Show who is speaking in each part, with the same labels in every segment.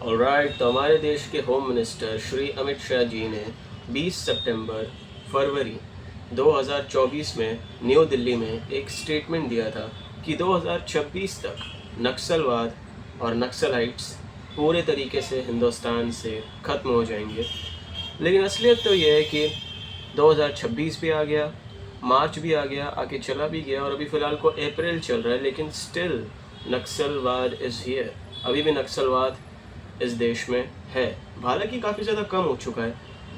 Speaker 1: Alright, तो हमारे देश के होम मिनिस्टर श्री अमित शाह जी ने 20 सितंबर फरवरी 2024 में न्यू दिल्ली में एक स्टेटमेंट दिया था कि 2026 तक नक्सलवाद और नक्सलाइट्स पूरे तरीके से हिंदुस्तान से ख़त्म हो जाएंगे। लेकिन असलियत तो ये है कि 2026 भी आ गया, मार्च भी आ गया, आगे चला भी गया और अभी फ़िलहाल को अप्रैल चल रहा है, लेकिन स्टिल नक्सलवाद इज़ हियर। अभी भी नक्सलवाद इस देश में है। हालांकि काफ़ी ज़्यादा कम हो चुका है,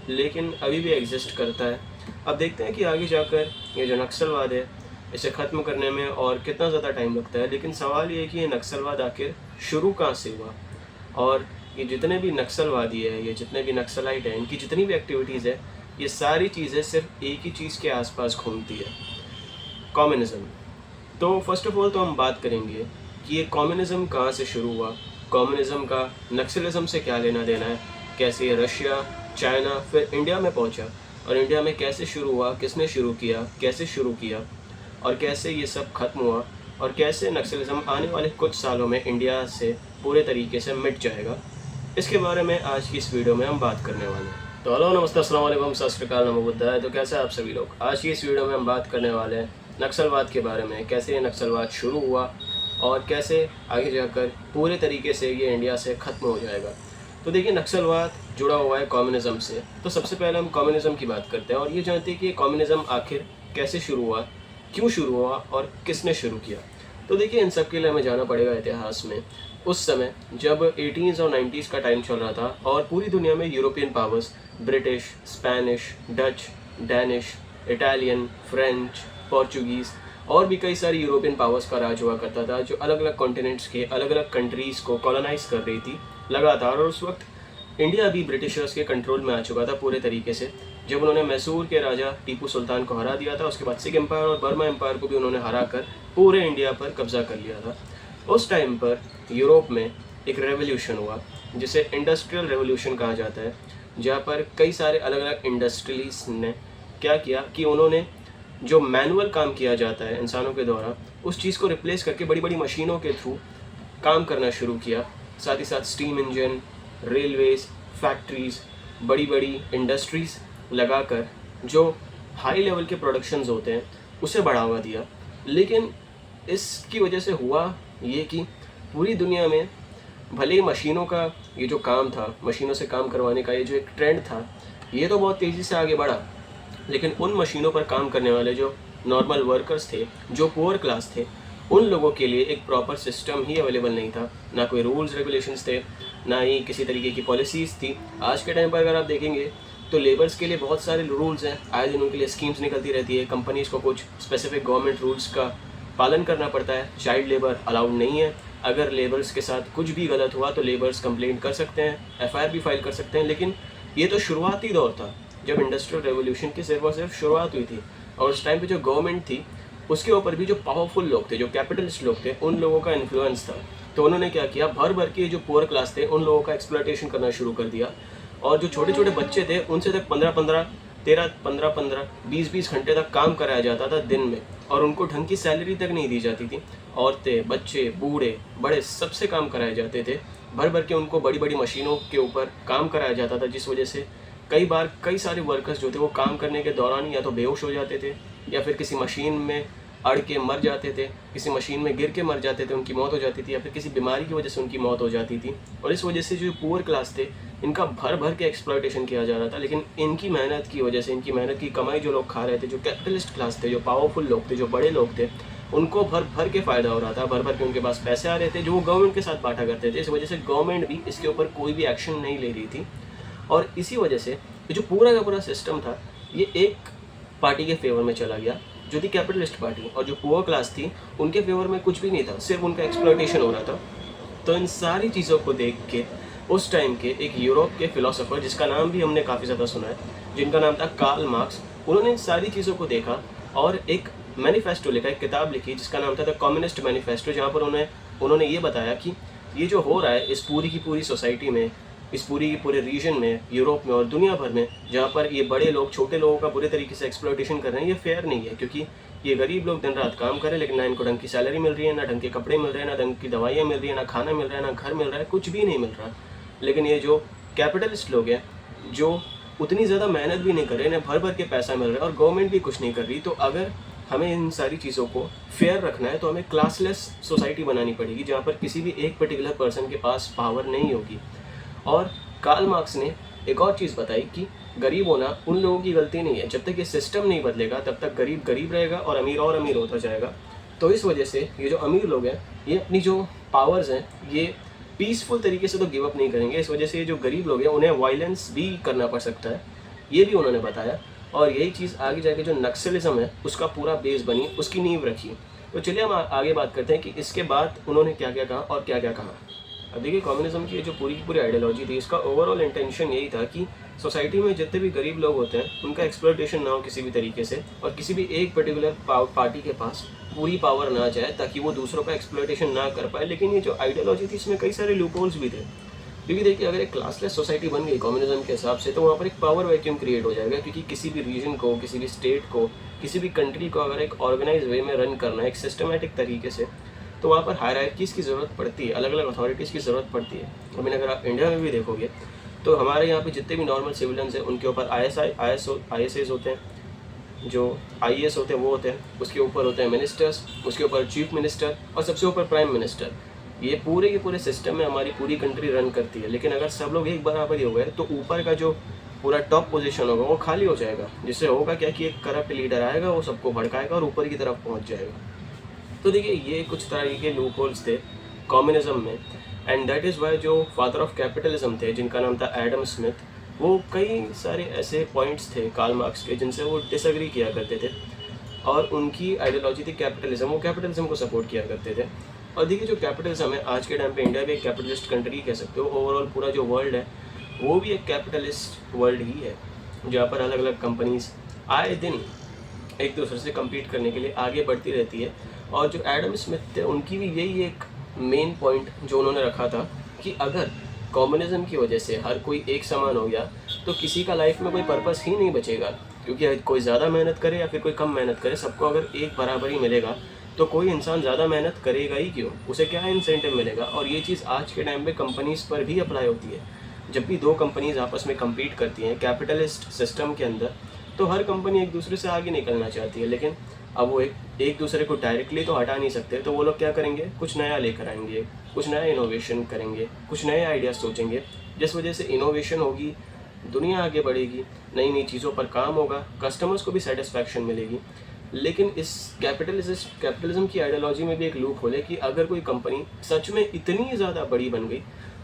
Speaker 1: लेकिन अभी भी एग्जिस्ट करता है। अब देखते हैं कि आगे जाकर ये जो नक्सलवाद है इसे ख़त्म करने में और कितना ज़्यादा टाइम लगता है। लेकिन सवाल ये है कि ये नक्सलवाद आखिर शुरू कहाँ से हुआ, और ये जितने भी नक्सलवादी है, ये जितने भी नक्सलाइट हैं, इनकी जितनी भी एक्टिविटीज़ है, ये सारी चीज़ें सिर्फ एक ही चीज़ के आसपास घूमती है, कम्युनिज़्म। तो फर्स्ट ऑफ ऑल तो हम बात करेंगे कि ये कम्युनिज़्म कहाँ से शुरू हुआ, कम्युनिज़्म का नक्सलिज़म से क्या लेना देना है, कैसे ये रशिया, चाइना, फिर इंडिया में पहुँचा, और इंडिया में कैसे शुरू हुआ, किसने शुरू किया, कैसे शुरू किया, और कैसे ये सब ख़त्म हुआ, और कैसे नक्सलिज़म आने वाले कुछ सालों में इंडिया से पूरे तरीके से मिट जाएगा। इसके बारे में आज की इस वीडियो में हम बात करने वाले हैं। तो हेलो, नमस्ते, अस्सलाम वालेकुम, सत श्री अकाल, नमो बुद्धाय। तो कैसे हैं आप सभी लोग। आज की इस वीडियो में हम बात करने वाले हैं नक्सलवाद के बारे में, कैसे ये नक्सलवाद शुरू हुआ और कैसे आगे जाकर पूरे तरीके से ये इंडिया से ख़त्म हो जाएगा। तो देखिए, नक्सलवाद जुड़ा हुआ है कम्युनिज़म से। तो सबसे पहले हम कम्युनिज़म की बात करते हैं और ये जानते हैं कि कम्युनिज़म आखिर कैसे शुरू हुआ, क्यों शुरू हुआ और किसने शुरू किया। तो देखिए, इन सब के लिए हमें जाना पड़ेगा इतिहास में। उस समय जब 80s और 90s का टाइम चल रहा था और पूरी दुनिया में European powers, British, Spanish, Dutch, Danish, Italian, French, Portuguese और भी कई सारी यूरोपियन पावर्स का राज हुआ करता था, जो अलग अलग कॉन्टिनेंट्स के अलग अलग कंट्रीज़ को कॉलोनाइज कर रही थी लगातार। और उस वक्त इंडिया भी ब्रिटिशर्स के कंट्रोल में आ चुका था पूरे तरीके से, जब उन्होंने मैसूर के राजा टीपू सुल्तान को हरा दिया था। उसके बाद सिख एम्पायर और बर्मा एम्पायर को भी उन्होंने हरा कर पूरे इंडिया पर कब्जा कर लिया था। उस टाइम पर यूरोप में एक रेवोल्यूशन हुआ जिसे इंडस्ट्रियल रेवोल्यूशन कहा जाता है, जहाँ पर कई सारे अलग अलग इंडस्ट्रीज ने क्या किया कि उन्होंने जो मैनुअल काम किया जाता है इंसानों के द्वारा, उस चीज़ को रिप्लेस करके बड़ी बड़ी मशीनों के थ्रू काम करना शुरू किया। साथ ही साथ स्टीम इंजन, रेलवेज़, फैक्ट्रीज़, बड़ी बड़ी इंडस्ट्रीज़ लगाकर जो हाई लेवल के प्रोडक्शंस होते हैं उसे बढ़ावा दिया। लेकिन इसकी वजह से हुआ ये कि पूरी दुनिया में भले ही मशीनों का ये जो काम था, मशीनों से काम करवाने का ये जो एक ट्रेंड था, ये तो बहुत तेज़ी से आगे बढ़ा, लेकिन उन मशीनों पर काम करने वाले जो नॉर्मल वर्कर्स थे, जो पुअर क्लास थे, उन लोगों के लिए एक प्रॉपर सिस्टम ही अवेलेबल नहीं था। ना कोई रूल्स रेगुलेशंस थे, ना ही किसी तरीके की पॉलिसीज़ थी। आज के टाइम पर अगर आप देखेंगे तो लेबर्स के लिए बहुत सारे रूल्स हैं, आए दिन उनके लिए स्कीम्स निकलती रहती है। कंपनीज़ को कुछ स्पेसिफिक गवर्नमेंट रूल्स का पालन करना पड़ता है। चाइल्ड लेबर अलाउड नहीं है। अगर लेबर्स के साथ कुछ भी गलत हुआ तो लेबर्स कंप्लेंट कर सकते हैं, एफआईआर भी फाइल कर सकते हैं। लेकिन ये तो शुरुआती दौर था, जब इंडस्ट्रियल रेवोल्यूशन की सिर्फ और सिर्फ शुरुआत हुई थी। और उस टाइम पे जो गवर्नमेंट थी उसके ऊपर भी जो पावरफुल लोग थे, जो कैपिटलिस्ट लोग थे, उन लोगों का इन्फ्लुएंस था। तो उन्होंने क्या किया, भर भर के जो पुअर क्लास थे उन लोगों का एक्सप्लॉयटेशन करना शुरू कर दिया। और जो छोटे छोटे बच्चे थे उनसे तक 15 20 घंटे तक काम कराया जाता था दिन में, और उनको ढंग की सैलरी तक नहीं दी जाती थी। औरतें, बच्चे, बूढ़े, बड़े, सबसे काम कराए जाते थे। भर भर के उनको बड़ी बड़ी मशीनों के ऊपर काम कराया जाता था, जिस वजह से कई बार कई सारे वर्कर्स जो थे वो काम करने के दौरान या तो बेहोश हो जाते थे, या फिर किसी मशीन में अड़ के मर जाते थे, किसी मशीन में गिर के मर जाते थे, उनकी मौत हो जाती थी, या फिर किसी बीमारी की वजह से उनकी मौत हो जाती थी। और इस वजह से जो पुअर क्लास थे, इनका भर भर के एक्सप्लॉयटेशन किया जा रहा था। लेकिन इनकी मेहनत की वजह से, इनकी मेहनत की कमाई जो लोग खा रहे थे, जो कैपिटलिस्ट क्लास थे, जो पावरफुल लोग थे, जो बड़े लोग थे, उनको भर भर के फ़ायदा हो रहा था। भर भर के उनके पास पैसे आ रहे थे जो वो गवर्नमेंट के साथ बांटा करते थे। इस वजह से गवर्नमेंट भी इसके ऊपर कोई भी एक्शन नहीं ले रही थी। और इसी वजह से ये जो पूरा का पूरा सिस्टम था, ये एक पार्टी के फेवर में चला गया, जो थी कैपिटलिस्ट पार्टी। और जो पुअर क्लास थी उनके फेवर में कुछ भी नहीं था, सिर्फ उनका एक्सप्लॉयटेशन हो रहा था। तो इन सारी चीज़ों को देख के उस टाइम के एक यूरोप के फिलोसोफर, जिसका नाम भी हमने काफ़ी ज़्यादा सुना है, जिनका नाम था कार्ल मार्क्स, उन्होंने इन सारी चीज़ों को देखा और एक मैनिफेस्टो लिखा, एक किताब लिखी जिसका नाम था द कम्युनिस्ट मैनिफेस्टो, जहाँ पर उन्होंने ये बताया कि ये जो हो रहा है इस पूरी की पूरी सोसाइटी में, इस पूरे रीजन में, यूरोप में और दुनिया भर में, जहाँ पर ये बड़े लोग छोटे लोगों का बुरे तरीके से एक्सप्लॉयटेशन कर रहे हैं, ये फेयर नहीं है। क्योंकि ये गरीब लोग दिन रात काम कर रहे हैं, लेकिन ना इनको ढंग की सैलरी मिल रही है, ना ढंग के कपड़े मिल रहे हैं, ना ढंग की दवाइयाँ मिल रही है, ना खाना मिल रहा है, ना घर मिल रहा है, कुछ भी नहीं मिल रहा। लेकिन ये जो कैपिटलिस्ट लोग हैं, जो उतनी ज़्यादा मेहनत भी नहीं कर रहे, इन्हें भर भर के पैसा मिल रहा है और गवर्नमेंट भी कुछ नहीं कर रही, तो अगर हमें इन सारी चीज़ों को फेयर रखना है तो हमें क्लासलेस सोसाइटी बनानी पड़ेगी, जहाँ पर किसी भी एक पर्टिकुलर पर्सन के पास पावर नहीं होगी। और कार्ल मार्क्स ने एक और चीज़ बताई कि गरीब होना उन लोगों की गलती नहीं है, जब तक ये सिस्टम नहीं बदलेगा तब तक गरीब गरीब रहेगा और अमीर होता जाएगा। तो इस वजह से ये जो अमीर लोग हैं, ये अपनी जो पावर्स हैं ये पीसफुल तरीके से तो गिव अप नहीं करेंगे। इस वजह से ये जो गरीब लोग हैं उन्हें वायलेंस भी करना पड़ सकता है, ये भी उन्होंने बताया। और यही चीज़ आगे जाके जो नक्सलिज्म है उसका पूरा बेस बनी, उसकी नींव रखी। तो चलिए हम आगे बात करते हैं कि इसके बाद उन्होंने क्या क्या कहा और क्या क्या कहा। अब देखिए, कम्युनिज्म की जो पूरी की पूरी आइडियोलॉजी थी, इसका ओवरऑल इंटेंशन यही था कि सोसाइटी में जितने भी गरीब लोग होते हैं उनका एक्सप्लॉयटेशन ना हो किसी भी तरीके से, और किसी भी एक पर्टिकुलर पार्टी के पास पूरी पावर ना जाए ताकि वो दूसरों का एक्सप्लॉयटेशन ना कर पाए। लेकिन ये जो आइडियोलॉजी थी इसमें कई सारे लूपहोल्स भी थे, क्योंकि देखिए अगर एक क्लासलेस सोसाइटी बन गई कम्युनिज्म के हिसाब से, तो वहाँ पर एक पावर वैक्यूम क्रिएट हो जाएगा। क्योंकि किसी भी रीजन को, किसी भी स्टेट को, किसी भी कंट्री को अगर एक ऑर्गेनाइज वे में रन करना है, एक सिस्टमेटिक तरीके से, तो वहाँ पर हायरार्कीज़ की ज़रूरत पड़ती है, अलग अलग अथॉरिटीज़ की ज़रूरत पड़ती है। I mean, अगर आप इंडिया में भी देखोगे तो हमारे यहाँ पे जितने भी नॉर्मल सिविलियंस हैं उनके ऊपर ISAs होते हैं, जो IAS होते हैं वो होते हैं, उसके ऊपर होते हैं मिनिस्टर्स, उसके ऊपर चीफ मिनिस्टर और सबसे ऊपर प्राइम मिनिस्टर। ये पूरे के पूरे सिस्टम में हमारी पूरी कंट्री रन करती है। लेकिन अगर सब लोग एक बराबर ही हो गए तो ऊपर का जो पूरा टॉप पोजीशन होगा वो खाली हो जाएगा, जिससे होगा क्या कि एक करप्ट लीडर आएगा, वो सबको भड़काएगा और ऊपर की तरफ पहुंच जाएगा। तो देखिए ये कुछ तरह के लूप होल्स थे कम्युनिज्म में, एंड दैट इज़ वाई जो फादर ऑफ कैपिटलिज्म थे जिनका नाम था एडम स्मिथ, वो कई सारे ऐसे पॉइंट्स थे कार्ल मार्क्स के जिनसे वो डिसएग्री किया करते थे, और उनकी आइडियोलॉजी थी कैपिटलिज्म, वो कैपिटलिज्म को सपोर्ट किया करते थे। और देखिए जो कैपिटलिज्म है आज के टाइम पे, इंडिया भी एक कैपिटलिस्ट कंट्री कह सकते हो, ओवरऑल पूरा जो वर्ल्ड है वो भी एक कैपिटलिस्ट वर्ल्ड ही है, जहाँ पर अलग अलग कंपनीज आए दिन एक दूसरे से कम्पीट करने के लिए आगे बढ़ती रहती है। और जो एडम स्मिथ थे उनकी भी यही एक मेन पॉइंट जो उन्होंने रखा था कि अगर कम्युनिज्म की वजह से हर कोई एक समान हो गया तो किसी का लाइफ में कोई पर्पस ही नहीं बचेगा, क्योंकि कोई ज़्यादा मेहनत करे या फिर कोई कम मेहनत करे, सबको अगर एक बराबर ही मिलेगा तो कोई इंसान ज़्यादा मेहनत करेगा ही क्यों, उसे क्या इंसेंटिव मिलेगा। और ये चीज़ आज के टाइम पे कंपनीज़ पर भी अप्लाई होती है। जब भी दो कंपनीज आपस में कम्पीट करती हैं कैपिटलिस्ट सिस्टम के अंदर, तो हर कंपनी एक दूसरे से आगे निकलना चाहती है, लेकिन अब वो एक दूसरे को डायरेक्टली तो हटा नहीं सकते, तो वो लोग क्या करेंगे, कुछ नया लेकर आएंगे, कुछ नया इनोवेशन करेंगे, कुछ नए आइडियाज़ सोचेंगे, जिस वजह से इनोवेशन होगी, दुनिया आगे बढ़ेगी, नई नई चीज़ों पर काम होगा, कस्टमर्स को भी सेटिस्फैक्शन मिलेगी। लेकिन इस कैपिटलिज्म की आइडियोलॉजी में भी एक लूप होले कि अगर कोई कंपनी सच में इतनी ज़्यादा बड़ी बन गई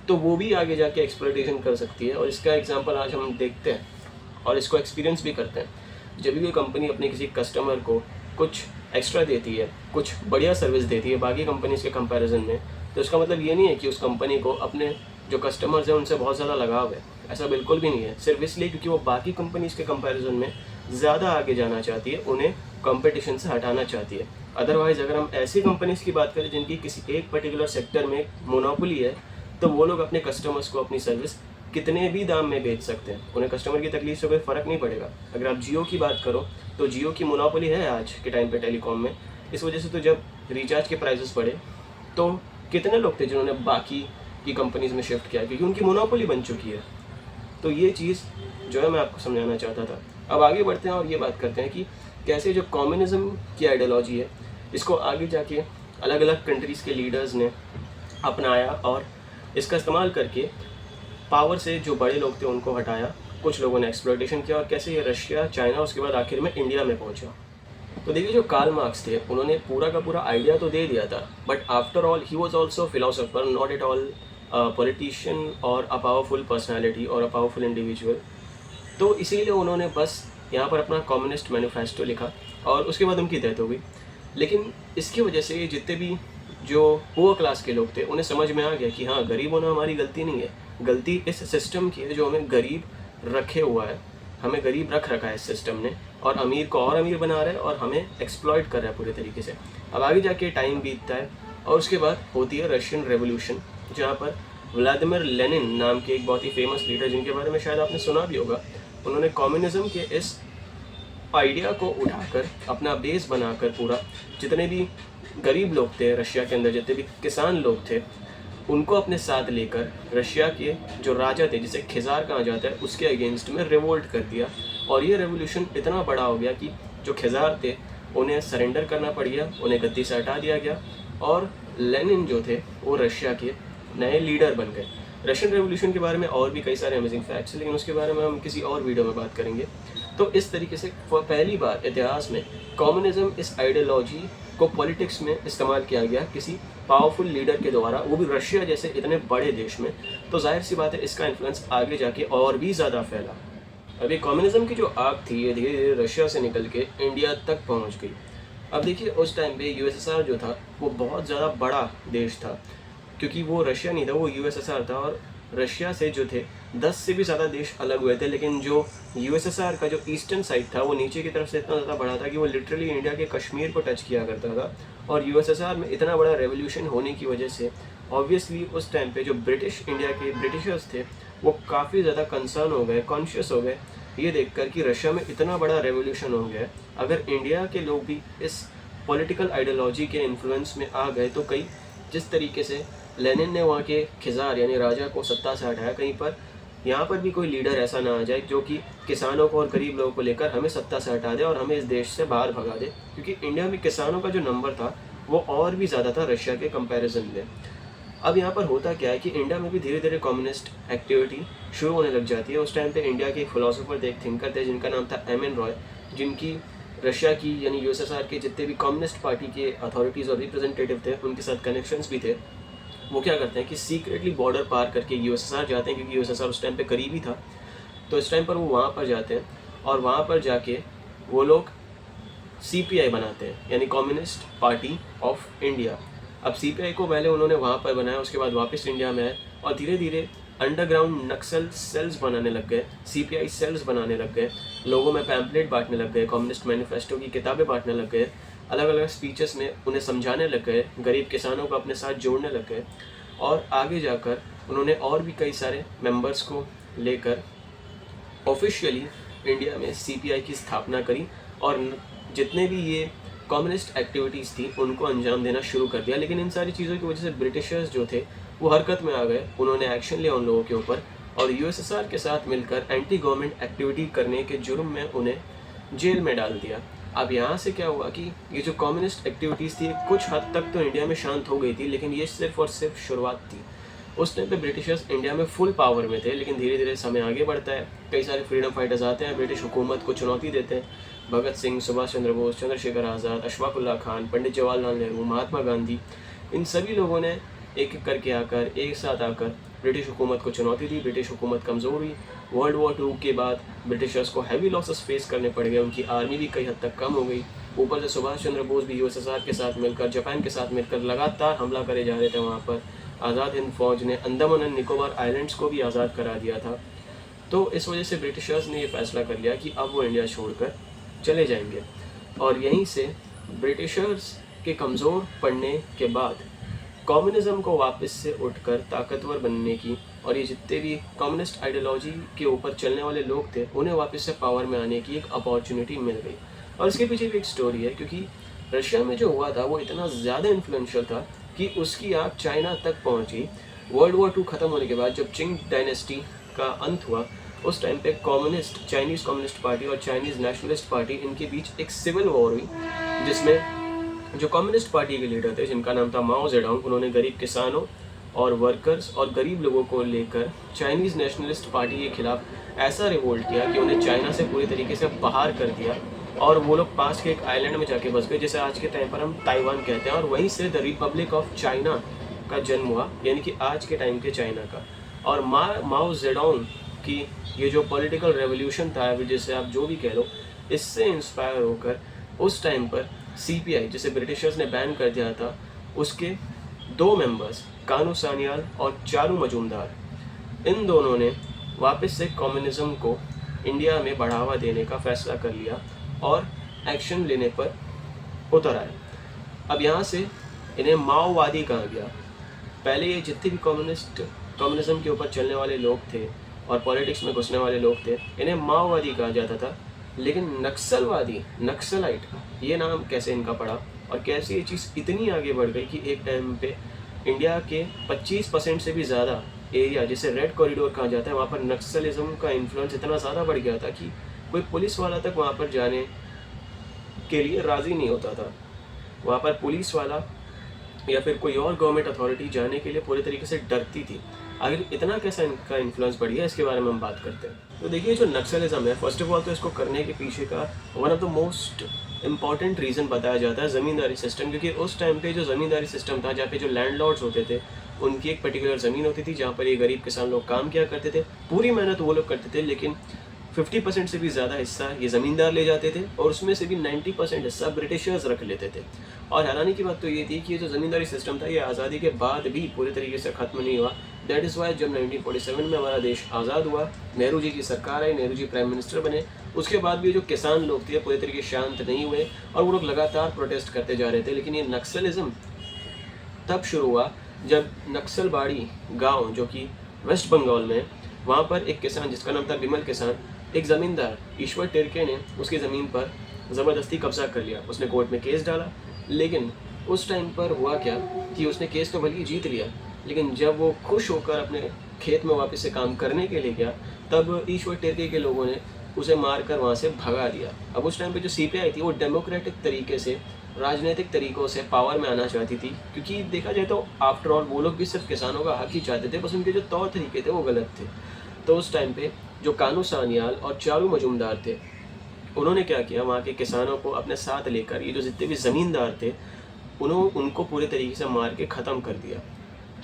Speaker 1: तो वो भी आगे जाके एक्सप्लॉयटेशन कर सकती है। और इसका एग्जांपल आज हम देखते हैं और इसको एक्सपीरियंस भी करते हैं। जब भी कोई कंपनी अपने किसी कस्टमर को कुछ एक्स्ट्रा देती है, कुछ बढ़िया सर्विस देती है बाकी कंपनीज़ के कंपैरिजन में, तो इसका मतलब ये नहीं है कि उस कंपनी को अपने जो कस्टमर्स हैं उनसे बहुत ज़्यादा लगाव है, ऐसा बिल्कुल भी नहीं है। सिर्फ इसलिए क्योंकि वो बाकी कंपनीज़ के कंपैरिजन में ज़्यादा आगे जाना चाहती है, उन्हें कंपटीशन से हटाना चाहती है। अदरवाइज़ अगर हम ऐसी कंपनीज़ की बात करें जिनकी किसी एक पर्टिकुलर सेक्टर में मोनोपोली है, तो वो लोग अपने कस्टमर्स को अपनी सर्विस कितने भी दाम में बेच सकते हैं, उन्हें कस्टमर की तकलीफ से कोई फ़र्क नहीं पड़ेगा। अगर आप जियो की बात करो तो जियो की मोनोपोली है आज के टाइम पे टेलीकॉम में, इस वजह से तो जब रिचार्ज के प्राइसेस बढ़े तो कितने लोग थे जिन्होंने बाकी की कंपनीज़ में शिफ्ट किया, क्योंकि उनकी मोनोपोली बन चुकी है। तो ये चीज़ जो है मैं आपको समझाना चाहता था। अब आगे बढ़ते हैं और ये बात करते हैं कि कैसे जो कम्युनिज्म की आइडियोलॉजी है इसको आगे जाके अलग अलग कंट्रीज़ के लीडर्स ने अपनाया और इसका इस्तेमाल करके पावर से जो बड़े लोग थे उनको हटाया, कुछ लोगों ने एक्सप्लॉयटेशन किया, और कैसे ये रशिया, चाइना, उसके बाद आखिर में इंडिया में पहुंचा। तो देखिए जो कार्ल मार्क्स थे उन्होंने पूरा का पूरा आइडिया तो दे दिया था, but after all he was also philosopher, not at all politician और अ पावरफुल पर्सनैलिटी और अ पावरफुल इंडिविजुअल। तो इसीलिए उन्होंने बस यहाँ पर अपना कम्युनिस्ट मैनिफेस्टो लिखा और उसके बाद उनकी डेथ हो गई। लेकिन इसकी वजह से जितने भी जो पुअर क्लास के लोग थे उन्हें समझ में आ गया कि हाँ, गरीब होना हमारी गलती नहीं है, गलती इस सिस्टम की है जो हमें गरीब रखे हुआ है, हमें गरीब रख रखा है इस सिस्टम ने, और अमीर को और अमीर बना रहा है और हमें एक्सप्लॉइट कर रहा है पूरे तरीके से। अब आगे जाके टाइम बीतता है और उसके बाद होती है रशियन रेवोल्यूशन, जहाँ पर व्लादिमीर लेनिन नाम के एक बहुत ही फेमस लीडर, जिनके बारे में शायद आपने सुना भी होगा, उन्होंने कम्युनिज्म के इस आइडिया को उठाकर अपना बेस बनाकर पूरा जितने भी गरीब लोग थे रशिया के अंदर, जितने भी किसान लोग थे, उनको अपने साथ लेकर रशिया के जो राजा थे, जिसे खिज़ार कहा जाता है, उसके अगेंस्ट में रिवोल्ट कर दिया। और ये रेवोल्यूशन इतना बड़ा हो गया कि जो खिज़ार थे उन्हें सरेंडर करना पड़ गया, उन्हें गद्दी से हटा दिया गया और लेनिन जो थे वो रशिया के नए लीडर बन गए। रशियन रेवोल्यूशन के बारे में और भी कई सारे अमेजिंग फैक्ट्स हैं, लेकिन उसके बारे में हम किसी और वीडियो में बात करेंगे। तो इस तरीके से पहली बार इतिहास में कम्युनिज्म इस आइडियोलॉजी को पॉलिटिक्स में इस्तेमाल किया गया किसी पावरफुल लीडर के द्वारा, वो भी रशिया जैसे इतने बड़े देश में। तो जाहिर सी बात है इसका इन्फ्लुएंस आगे जाके और भी ज़्यादा फैला। अभी कम्युनिज्म की जो आग थी ये धीरे धीरे रशिया से निकल के इंडिया तक पहुंच गई। अब देखिए उस टाइम पे यूएसएसआर जो था वो बहुत ज़्यादा बड़ा देश था, क्योंकि वो रशिया नहीं था, वो यूएसएसआर था। और रशिया से जो थे 10 से भी ज़्यादा देश अलग हुए थे, लेकिन जो यूएसएसआर का जो ईस्टर्न साइड था वो नीचे की तरफ से इतना ज़्यादा बड़ा था कि वो लिटरली इंडिया के कश्मीर को टच किया करता था। और यूएसएसआर में इतना बड़ा रेवोल्यूशन होने की वजह से ऑब्वियसली उस टाइम पे जो ब्रिटिश इंडिया के ब्रिटिशर्स थे वो काफ़ी ज़्यादा कंसर्न हो गए, कॉन्शियस हो गए ये देखकर कि रशिया में इतना बड़ा रेवोल्यूशन हो गया, अगर इंडिया के लोग भी इस पॉलिटिकल आइडियोलॉजी के इन्फ्लुएंस में आ गए तो कई जिस तरीके से लेनिन ने वहाँ के खिज़ार यानी राजा को सत्ता से हटाया, कहीं पर यहाँ पर भी कोई लीडर ऐसा ना आ जाए जो कि किसानों को और गरीब लोगों को लेकर हमें सत्ता से हटा दे और हमें इस देश से बाहर भगा दे, क्योंकि इंडिया में किसानों का जो नंबर था वो और भी ज़्यादा था रशिया के कंपैरिजन में। अब यहाँ पर होता क्या है कि इंडिया में भी धीरे धीरे कम्युनिस्ट एक्टिविटी शुरू होने लग जाती है। उस टाइम पे इंडिया के एक फिलोसोफर थे, एक थिंकर थे जिनका नाम था एम एन रॉय, जिनकी रशिया की यानी यूएसएसआर के जितने भी कम्युनिस्ट पार्टी के अथॉरिटीज़ और रिप्रेजेंटेटिव थे उनके साथ कनेक्शंस भी थे। वो क्या करते हैं कि सीक्रेटली बॉर्डर पार करके यूएसएसआर जाते हैं, क्योंकि यूएसएसआर उस टाइम पे करीब ही था। तो इस टाइम पर वो वहाँ पर जाते हैं और वहाँ पर जाके वो लोग सीपीआई बनाते हैं यानी कम्युनिस्ट पार्टी ऑफ इंडिया। अब सीपीआई को पहले उन्होंने वहाँ पर बनाया, उसके बाद वापस इंडिया में आए और धीरे धीरे अंडरग्राउंड नक्सल सेल्स बनाने लग गए, सीपीआई सेल्स बनाने लग गए, लोगों में पैम्पलेट बांटने लग गए, कम्युनिस्ट मैनिफेस्टो की किताबें बांटने लग गए, अलग अलग स्पीचेस में उन्हें समझाने लग गए, गरीब किसानों को अपने साथ जोड़ने लग गए। और आगे जाकर उन्होंने और भी कई सारे मेंबर्स को लेकर ऑफिशियली इंडिया में सीपीआई की स्थापना करी और जितने भी ये कम्युनिस्ट एक्टिविटीज़ थी उनको अंजाम देना शुरू कर दिया। लेकिन इन सारी चीज़ों की वजह से ब्रिटिशर्स जो थे वो हरकत में आ गए, उन्होंने एक्शन लिया उन लोगों के ऊपर और यूएसएसआर के साथ मिलकर एंटी गवर्नमेंट एक्टिविटी करने के जुर्म में उन्हें जेल में डाल दिया। अब यहाँ से क्या हुआ कि ये जो कम्युनिस्ट एक्टिविटीज़ थी कुछ हद तक तो इंडिया में शांत हो गई थी, लेकिन ये सिर्फ और सिर्फ शुरुआत थी। उस टाइम पे ब्रिटिशर्स इंडिया में फुल पावर में थे, लेकिन धीरे धीरे समय आगे बढ़ता है, कई सारे फ्रीडम फाइटर्स आते हैं, ब्रिटिश हुकूमत को चुनौती देते हैं। भगत सिंह, सुभाष चंद्र बोस, चंद्रशेखर आज़ाद, अशफाकुल्ला खान, पंडित जवाहरलाल नेहरू, महात्मा गांधी, इन सभी लोगों ने एक एक करके आकर एक साथ आकर ब्रिटिश हुकूमत को चुनौती दी। ब्रिटिश हुकूमत कमज़ोर हुई। वर्ल्ड वॉर 2 के बाद ब्रिटिशर्स को हैवी लॉसेस फेस करने पड़ गए, उनकी आर्मी भी कई हद तक कम हो गई। ऊपर से सुभाष चंद्र बोस भी यूएसएसआर के साथ मिलकर, जापान के साथ मिलकर लगातार हमला करे जा रहे थे। वहाँ पर आज़ाद हिंद फौज ने अंडमान एंड निकोबार आइलैंड्स को भी आज़ाद करा दिया था। तो इस वजह से ब्रिटिशर्स ने ये फैसला कर लिया कि अब वो इंडिया छोड़कर चले जाएंगे। और यहीं से ब्रिटिशर्स के कमज़ोर पड़ने के बाद कम्युनिज्म को वापस से उठकर ताकतवर बनने की और ये जितने भी कम्युनिस्ट आइडियोलॉजी के ऊपर चलने वाले लोग थे उन्हें वापस से पावर में आने की एक अपॉर्चुनिटी मिल गई। और इसके पीछे भी एक स्टोरी है, क्योंकि रशिया में जो हुआ था वो इतना ज़्यादा इन्फ्लुएंशियल था कि उसकी आग चाइना तक पहुंची। वर्ल्ड वॉर 2 ख़त्म होने के बाद जब चिंग डायनेस्टी का अंत हुआ उस टाइम पे कम्युनिस्ट चाइनीज़ कम्युनिस्ट पार्टी और चाइनीज़ नेशनलिस्ट पार्टी इनके बीच एक सिविल वॉर हुई, जिसमें जो कम्युनिस्ट पार्टी के लीडर थे जिनका नाम था माओ जेडोंग, उन्होंने गरीब किसानों और वर्कर्स और गरीब लोगों को लेकर चाइनीज़ नेशनलिस्ट पार्टी के खिलाफ ऐसा रिवोल्ट किया कि उन्हें चाइना से पूरी तरीके से बाहर कर दिया और वो लोग पास के एक आइलैंड में जाके बस गए, जिसे आज के टाइम पर हम ताइवान कहते हैं। और वहीं से द रिपब्लिक ऑफ चाइना का जन्म हुआ, यानी कि आज के टाइम के चाइना का। और माओ जेडोंग की ये जो पॉलिटिकल रेवोल्यूशन था, जिसे आप जो भी कह लो, इससे इंस्पायर होकर उस टाइम पर सीपीआई, जिसे ब्रिटिशर्स ने बैन कर दिया था, उसके 2 मेंबर्स कानू सान्याल और चारू मजूमदार, इन दोनों ने वापस से कम्युनिज्म को इंडिया में बढ़ावा देने का फैसला कर लिया और एक्शन लेने पर उतर आए। अब यहाँ से इन्हें माओवादी कहा गया। पहले ये जितने भी कम्युनिज्म के ऊपर चलने वाले लोग थे और पॉलिटिक्स में घुसने वाले लोग थे, इन्हें माओवादी कहा जाता था। लेकिन नक्सलवादी, नक्सलाइट, ये नाम कैसे इनका पड़ा और कैसे ये चीज़ इतनी आगे बढ़ गई कि एक टाइम पे इंडिया के 25% से भी ज़्यादा एरिया जिसे रेड कॉरिडोर कहा जाता है, वहाँ पर नक्सलिज्म का इन्फ्लुएंस इतना ज़्यादा बढ़ गया था कि कोई पुलिस वाला तक वहाँ पर जाने के लिए राज़ी नहीं होता था। वहाँ पर पुलिस वाला या फिर कोई और गवर्नमेंट अथॉरिटी जाने के लिए पूरे तरीके से डरती थी। आखिर इतना कैसा इनका इन्फ्लुएंस बढ़ गया, इसके बारे में हम बात करते हैं। तो देखिए, जो नक्सलिज्म है, फर्स्ट ऑफ ऑल तो इसको करने के पीछे का one of the most important reason बताया जाता है ज़मींदारी सिस्टम। क्योंकि उस टाइम पे जो ज़मींदारी सिस्टम था, जहाँ पे जो लैंडलॉर्ड्स होते थे, उनकी एक पर्टिकुलर ज़मीन होती थी जहाँ पर ये गरीब किसान लोग काम किया करते थे। पूरी मेहनत वो लोग करते थे, लेकिन 50% से भी ज़्यादा हिस्सा ये ज़मींदार ले जाते थे और उसमें से भी 90% हिस्सा ब्रिटिशर्स रख लेते थे। और हैरानी की बात तो ये थी कि ये जो ज़मींदारी सिस्टम था, ये आज़ादी के बाद भी पूरे तरीके से ख़त्म नहीं हुआ। दैट इज़ वाई जब 1947 में हमारा देश आज़ाद हुआ, नेहरू जी की सरकार आई, नेहरू जी प्राइम मिनिस्टर बने, उसके बाद भी जो किसान लोग थे पूरे तरीके शांत नहीं हुए और वो लोग लगातार प्रोटेस्ट करते जा रहे थे। लेकिन ये नक्सलिज्म तब शुरू हुआ जब नक्सलबाड़ी गांव, जो कि वेस्ट बंगाल में, वहाँ पर एक किसान जिसका नाम था विमल किसान, एक ज़मींदार ईश्वर टिर्के ने उसकी ज़मीन पर ज़बरदस्ती कब्जा कर लिया। उसने कोर्ट में केस डाला, लेकिन उस टाइम पर हुआ क्या कि उसने केस तो बल्कि जीत लिया, लेकिन जब वो खुश होकर अपने खेत में वापस से काम करने के लिए गया, तब ईश्वर टिर्के के लोगों ने उसे मारकर वहाँ से भगा दिया। अब उस टाइम पे जो सीपीआई थी, वो डेमोक्रेटिक तरीके से, राजनीतिक तरीक़ों से पावर में आना चाहती थी, क्योंकि देखा जाए तो आफ्टर ऑल वो लोग भी सिर्फ किसानों का हक ही चाहते थे, बस उनके जो तौर तरीके थे वो गलत थे। तो उस टाइम पे जो कानू सान्याल और चारू मजूमदार थे, उन्होंने क्या किया, वहाँ के किसानों को अपने साथ लेकर ये जो जितने भी ज़मींदार थे, उनको पूरे तरीके से मार के ख़त्म कर दिया।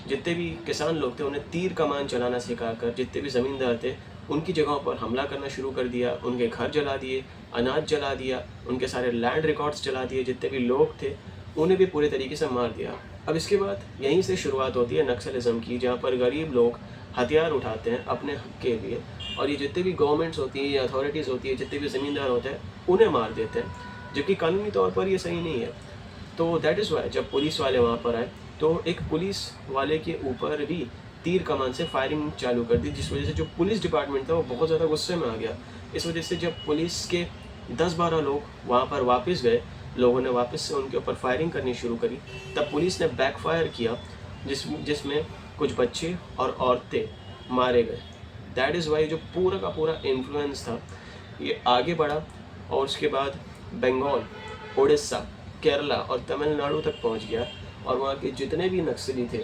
Speaker 1: जितने भी किसान लोग थे उन्हें तीर कमान चलाना सिखाकर जितने भी ज़मींदार थे उनकी जगहों पर हमला करना शुरू कर दिया, उनके घर जला दिए, अनाज जला दिया, उनके सारे लैंड रिकॉर्ड्स जला दिए, जितने भी लोग थे उन्हें भी पूरे तरीके से मार दिया। अब इसके बाद यहीं से शुरुआत होती है नक्सलिज्म की, जहाँ पर गरीब लोग हथियार उठाते हैं अपने हक के लिए और ये जितने भी गवर्नमेंट्स होती है या अथॉरिटीज़ होती है, जितने भी ज़मींदार होते हैं, उन्हें मार देते हैं, जबकि कानूनी तौर पर ये सही नहीं है। तो दैट इज़ वाई जब पुलिस वाले वहाँ पर आए तो एक पुलिस वाले के ऊपर भी तीर कमान से फायरिंग चालू कर दी, जिस वजह से जो पुलिस डिपार्टमेंट था वो बहुत ज़्यादा गुस्से में आ गया। इस वजह से जब पुलिस के 10-12 लोग वहाँ पर वापस गए, लोगों ने वापस से उनके ऊपर फायरिंग करनी शुरू करी, तब पुलिस ने बैकफायर किया, जिसमें कुछ बच्चे और औरतें मारे गए। दैट इज़ वाई जो पूरा का पूरा इन्फ्लुएंस था ये आगे बढ़ा और उसके बाद बंगाल, उड़ीसा, केरला और तमिलनाडु तक पहुंच गया। और वहाँ के जितने भी नक्सली थे,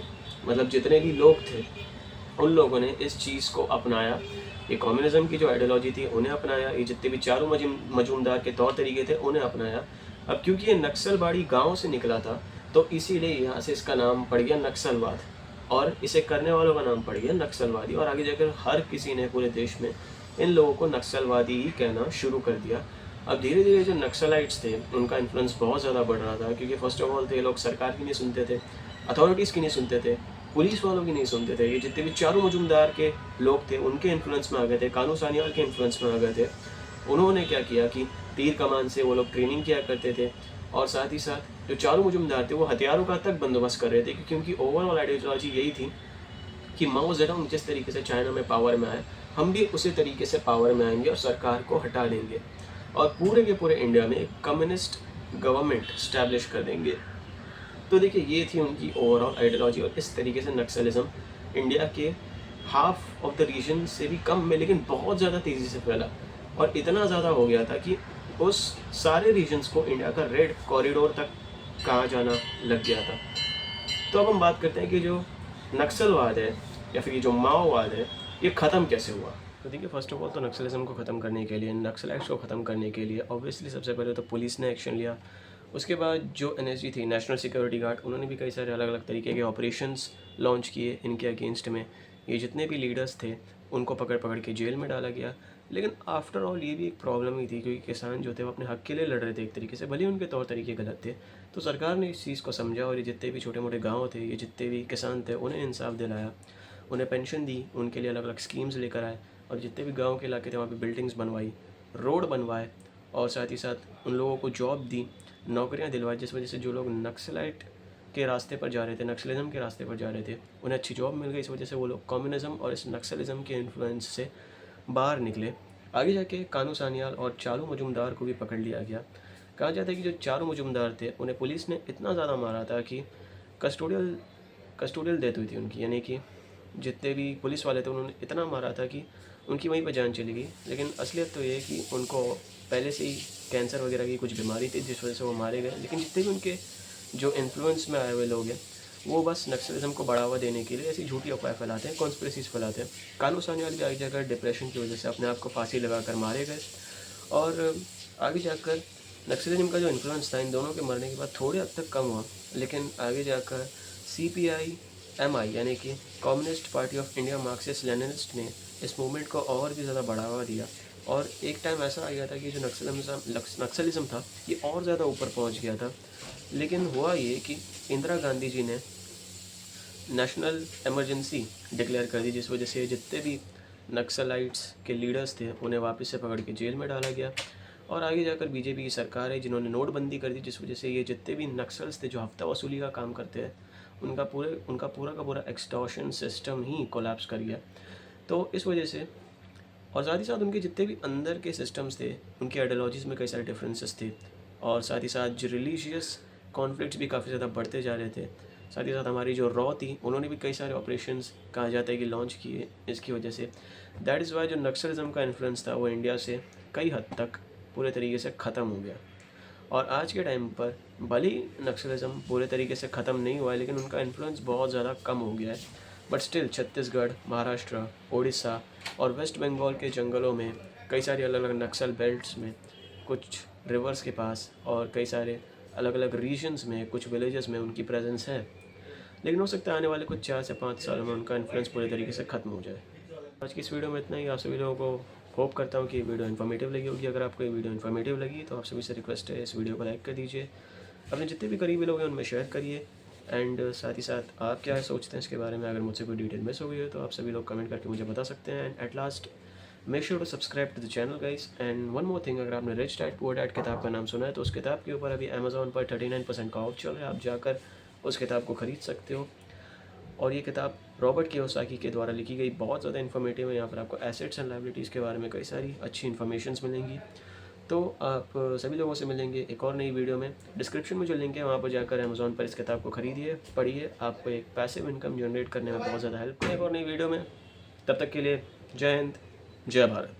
Speaker 1: मतलब जितने भी लोग थे, उन लोगों ने इस चीज़ को अपनाया। ये कम्युनिज्म की जो आइडियोलॉजी थी उन्हें अपनाया, ये जितने भी चारू मजूमदार के तौर तरीके थे उन्हें अपनाया। अब क्योंकि ये नक्सलबाड़ी गांव से निकला था, तो इसीलिए यहाँ से इसका नाम पड़ गया नक्सलवाद और इसे करने वालों का नाम पड़ गया नक्सलवादी। और आगे जाकर हर किसी ने पूरे देश में इन लोगों को नक्सलवादी ही कहना शुरू कर दिया। अब धीरे धीरे जो नक्सलाइट्स थे उनका इन्फ्लुएंस बहुत ज़्यादा बढ़ रहा था, क्योंकि फर्स्ट ऑफ ऑल तो ये लोग सरकार की नहीं सुनते थे, अथॉरिटीज़ की नहीं सुनते थे, पुलिस वालों की नहीं सुनते थे। ये जितने भी चारू मजूमदार के लोग थे उनके इन्फ्लुएंस में आ गए थे, कानू सान्याल के इन्फ्लुएंस में आ गए थे। उन्होंने क्या किया कि तीर कमान से वो लोग ट्रेनिंग किया करते थे और साथ ही साथ जो चारू मजूमदार थे वो हथियारों का तक बंदोबस्त कर रहे थे, क्योंकि उनकी ओवरऑल आइडियोलॉजी यही थी कि माओ ज़ेडोंग जिस तरीके से चाइना में पावर में आए, हम भी उसी तरीके से पावर में आएंगे और सरकार को हटा देंगे और पूरे के पूरे इंडिया में एक कम्युनिस्ट गवर्नमेंट स्टैब्लिश कर देंगे। तो देखिए, ये थी उनकी ओवरऑल आइडियोलॉजी और इस तरीके से नक्सलिज्म इंडिया के हाफ ऑफ द रीजन से भी कम में, लेकिन बहुत ज़्यादा तेज़ी से फैला और इतना ज़्यादा हो गया था कि उस सारे रीजन्स को इंडिया का रेड कॉरिडोर तक कहा जाना लग गया था। तो अब हम बात करते हैं कि जो नक्सलवाद है या फिर ये जो माओवाद है, ये ख़त्म कैसे हुआ। तो देखिए, फर्स्ट ऑफ ऑल तो नक्सलिज्म को ख़त्म करने के लिए, नक्सलाइट्स को ख़त्म करने के लिए ऑब्वियसली सबसे पहले तो पुलिस ने एक्शन लिया। उसके बाद जो एनएसजी थी, नेशनल सिक्योरिटी गार्ड, उन्होंने भी कई सारे अलग अलग तरीके के ऑपरेशंस लॉन्च किए इनके अगेंस्ट में। ये जितने भी लीडर्स थे उनको पकड़ पकड़ के जेल में डाला गया। लेकिन आफ्टर ऑल ये भी एक प्रॉब्लम ही थी, क्योंकि किसान जो थे वो अपने हक के लिए लड़ रहे थे एक तरीके से, भले उनके तौर तरीके गलत थे। तो सरकार ने इस चीज़ को समझा और ये जितने भी छोटे मोटे गाँव थे, ये जितने भी किसान थे, उन्हें इंसाफ दिलाया, उन्हें पेंशन दी, उनके लिए अलग अलग स्कीम्स लेकर आए और जितने भी गाँव के इलाके थे वहाँ पे बिल्डिंग्स बनवाई, रोड बनवाए और साथ ही साथ उन लोगों को जॉब दी, नौकरियाँ दिलवाई, जिस वजह से जो लोग नक्सलाइट के रास्ते पर जा रहे थे, नक्सलिज्म के रास्ते पर जा रहे थे, उन्हें अच्छी जॉब मिल गई। इस वजह से वो लोग कम्युनिज्म और इस नक्सलिज्म के इन्फ्लुएंस से बाहर निकले। आगे जाके कानू सान्याल और चारू मजूमदार को भी पकड़ लिया गया। कहा जाता है कि जो चारू मजूमदार थे उन्हें पुलिस ने इतना ज़्यादा मारा था कि कस्टोडियल कस्टोडियल डेथ हुई थी उनकी, यानी कि जितने भी पुलिस वाले थे उन्होंने इतना मारा था कि उनकी वहीं पर जान चली गई। लेकिन असलियत तो ये है कि उनको पहले से ही कैंसर वगैरह की कुछ बीमारी थी जिस वजह से वो मारे गए। लेकिन जितने भी उनके जो इन्फ्लुएंस में आए हुए लोग हैं वो बस नक्सलिज्म को बढ़ावा देने के लिए ऐसी झूठी अफवाह फैलाते हैं, कॉन्स्पिरेसीज फैलाते हैं। कानू सान्याल भी आगे जाकर डिप्रेशन की वजह से अपने आप को फांसी लगाकर मारे गए। और आगे जाकर नक्सलिज्म का जो इन्फ्लुएंस था इन दोनों के मरने के बाद थोड़े हद तक कम हुआ, लेकिन आगे जाकर CPI-MI यानी कि communist party of India Marxist Leninist ने इस मूवमेंट को और भी ज़्यादा बढ़ावा दिया। और एक टाइम ऐसा आ गया था कि जो नक्सलिज्म था ये और ज़्यादा ऊपर पहुंच गया था। लेकिन हुआ ये कि इंदिरा गांधी जी ने नेशनल इमरजेंसी डिक्लेयर कर दी, जिस वजह से जितने भी नक्सलाइट्स के लीडर्स थे उन्हें वापस से पकड़ के जेल में डाला गया। और आगे जाकर बीजेपी की सरकार है जिन्होंने नोटबंदी कर दी, जिस वजह से ये जितने भी नक्सल्स थे जो हफ्ता वसूली का काम करते हैं उनका पूरा का पूरा एक्सटॉर्शन सिस्टम ही कोलैप्स कर गया। तो इस वजह से और साथ ही साथ उनके जितने भी अंदर के सिस्टम्स थे उनकी आइडियोलॉजीज़ में कई सारे डिफरेंसेस थे। और साथ ही साथ जो रिलीजियस कॉन्फ्लिक्ट्स भी काफ़ी ज़्यादा बढ़ते जा रहे थे। साथ ही साथ हमारी जो रॉ थी उन्होंने भी कई सारे ऑपरेशंस कहा जाता है कि लॉन्च किए इसकी वजह से। दैट इज़ वाई जो नक्सलिज्म का इन्फ्लुएंस था वो इंडिया से कई हद तक पूरे तरीके से ख़त्म हो गया। और आज के टाइम पर भले ही नक्सलिज्म पूरे तरीके से ख़त्म नहीं हुआ है लेकिन उनका इन्फ्लुएंस बहुत ज़्यादा कम हो गया है। बट स्टिल छत्तीसगढ़, महाराष्ट्र, उड़ीसा और वेस्ट बंगाल के जंगलों में कई सारी अलग अलग नक्सल बेल्ट्स में, कुछ रिवर्स के पास और कई सारे अलग अलग रीजन्स में, कुछ विलेजेस में उनकी प्रेजेंस है। लेकिन हो सकता है आने वाले कुछ 4 से 5 सालों में उनका इन्फ्लुएंस पूरे तरीके से ख़त्म हो जाए। आज की इस वीडियो में इतना ही। आप सभी लोगों को होप करता हूँ कि ये वीडियो इन्फॉर्मेटिव लगी होगी। अगर आपको ये वीडियो इन्फॉर्मेटिव लगी तो आप सभी से रिक्वेस्ट है इस वीडियो को लाइक कर दीजिए, अपने जितने भी करीबी लोग हैं उनमें शेयर करिए। एंड साथ ही साथ आप क्या सोचते हैं इसके बारे में, अगर मुझसे कोई डिटेल मिस हो गई है तो आप सभी लोग कमेंट करके मुझे बता सकते हैं। And at last make sure to subscribe to the channel guys. And one more thing, अगर आपने रिच डैड पुअर डैड किताब का नाम सुना है तो उस किताब के ऊपर अभी अमेज़ॉन पर 39% का ऑफ चल रहा है, आप जाकर उस किताब को ख़रीद सकते हो। और ये किताब रॉबर्ट कियोसाकी के द्वारा लिखी गई बहुत ज़्यादा इन्फॉर्मेटिव है। यहाँ पर आपको एसेट्स एंड लायबिलिटीज़ के बारे में कई सारी अच्छी इन्फॉर्मेशंस मिलेंगी। तो आप सभी लोगों से मिलेंगे एक और नई वीडियो में। डिस्क्रिप्शन में जो लिंक है वहाँ पर जाकर अमेज़ॉन पर इस किताब को खरीदिए, पढ़िए, आपको एक पैसिव इनकम जनरेट करने में बहुत ज़्यादा हेल्प करेगा एक और नई वीडियो में। तब तक के लिए जय हिंद, जय भारत।